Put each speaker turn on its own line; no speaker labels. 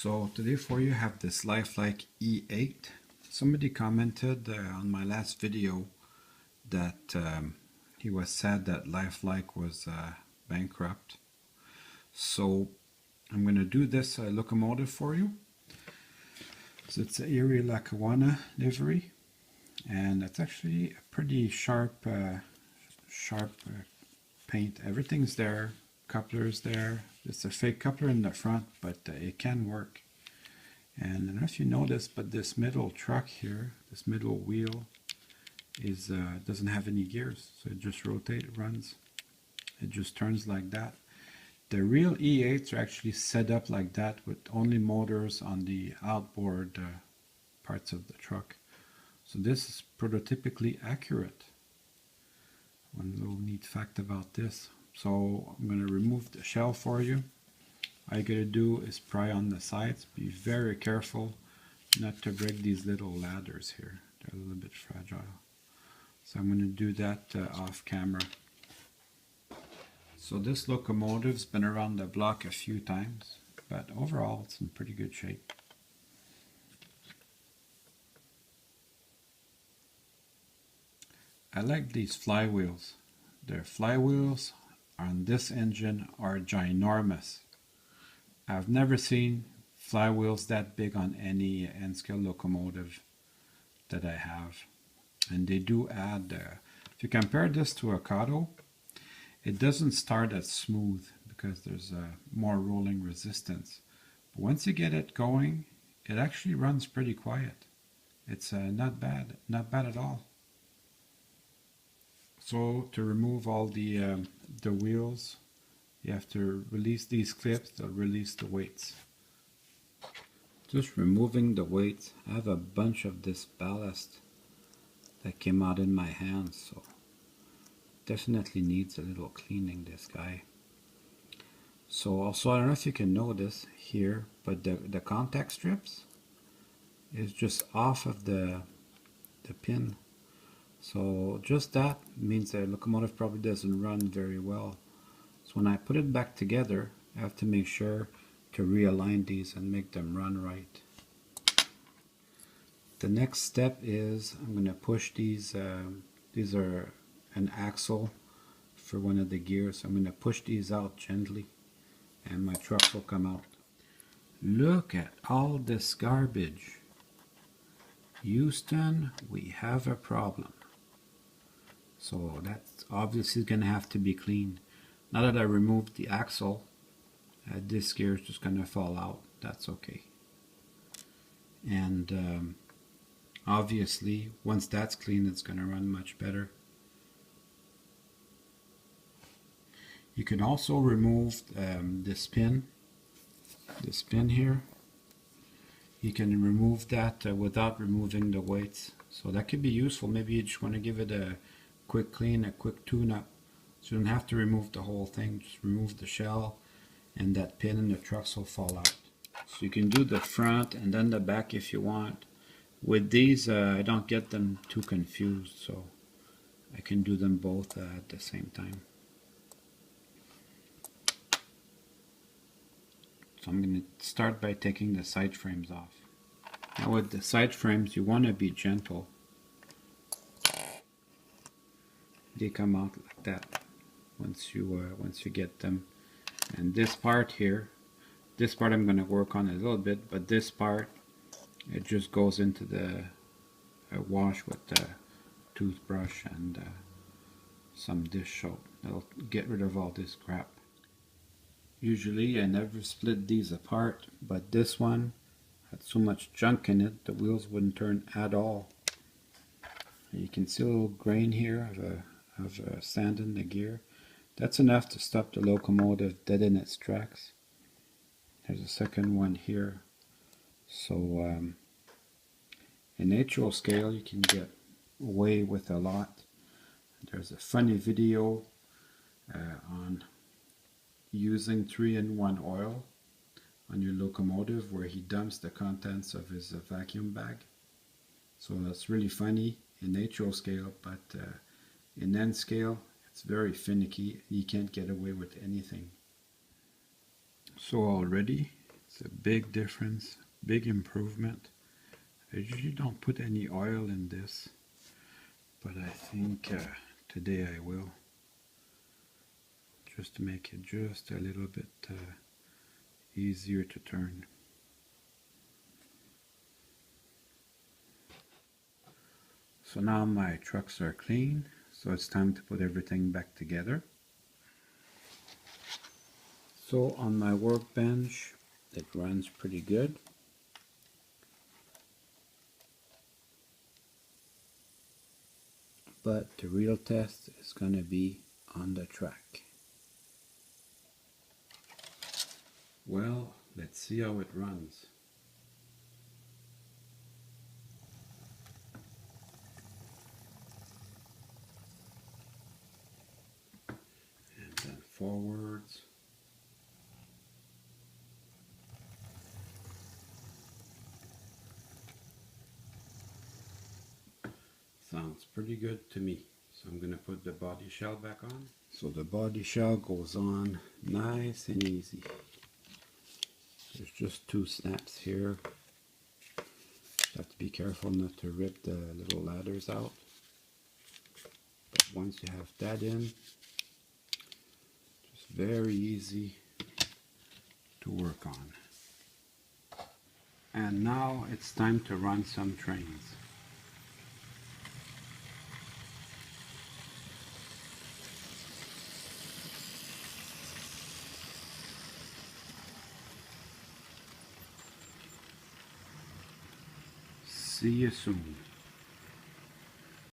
So today for you I have this lifelike E8. Somebody commented on my last video that he was sad that lifelike was bankrupt. So I'm going to do this locomotive for you. So it's an Erie Lackawanna livery, and it's actually a pretty sharp paint. Everything's there. Coupler's there. It's a fake coupler in the front, but it can work. And I don't know if you noticed, but this middle truck here, this middle wheel, is doesn't have any gears, so it just rotates, runs. It just turns like that. The real E8s are actually set up like that with only motors on the outboard parts of the truck. So this is prototypically accurate. One little neat fact about this. So I'm going to remove the shell for you. All you got to do is pry on the sides. Be very careful not to break these little ladders here. They're a little bit fragile. So I'm going to do that off camera. So this locomotive's been around the block a few times, but overall it's in pretty good shape. I like these flywheels. Their flywheels on this engine are ginormous. I've never seen flywheels that big on any N-scale locomotive that I have. And they do add, if you compare this to a Kato, it doesn't start as smooth because there's more rolling resistance. But once you get it going, it actually runs pretty quiet. It's not bad at all. So to remove all the wheels, you have to release these clips. They'll release the weights. Just removing the weights. I have a bunch of this ballast that came out in my hands, so definitely needs a little cleaning, this guy. So also, I don't know if you can notice here, but the contact strips is just off of the pin. So just that means the locomotive probably doesn't run very well. So when I put it back together, I have to make sure to realign these and make them run right. The next step is I'm going to push these. These are an axle for one of the gears. I'm going to push these out gently and my truck will come out. Look at all this garbage. Houston, we have a problem. So that's obviously going to have to be cleaned. Now that I removed the axle, this gear is just going to fall out. That's okay. And obviously, once that's clean, it's going to run much better. You can also remove this pin here. You can remove that without removing the weights. So that could be useful. Maybe you just want to give it a quick clean, a quick tune-up. So you don't have to remove the whole thing. Just remove the shell and that pin and the trucks will fall out. So you can do the front and then the back if you want. With these, I don't get them too confused, so I can do them both at the same time. So I'm going to start by taking the side frames off. Now with the side frames, you want to be gentle. They come out like that once you get them. And this part here, this part I'm going to work on a little bit, but this part, it just goes into the wash with the toothbrush and some dish soap. That'll get rid of all this crap. Usually I never split these apart, but this one had so much junk in it the wheels wouldn't turn at all. You can see a little grain here of sand in the gear. That's enough to stop the locomotive dead in its tracks. There's a second one here. So in actual scale you can get away with a lot. There's a funny video on using 3-in-1 oil on your locomotive where he dumps the contents of his vacuum bag. So that's really funny in actual scale, but in N scale it's very finicky. You can't get away with anything. So already It's a big difference, big improvement. I usually don't put any oil in this, but I think today I will, just to make it just a little bit easier to turn. So now my trucks are clean, so it's time to put everything back together. So on my workbench, it runs pretty good. But the real test is going to be on the track. Well, let's see how it runs. And then forwards. Sounds pretty good to me. So I'm going to put the body shell back on. So the body shell goes on nice and easy. There's just 2 snaps here. You have to be careful not to rip the little ladders out. But once you have that in, just very easy to work on. And now it's time to run some trains. See you soon.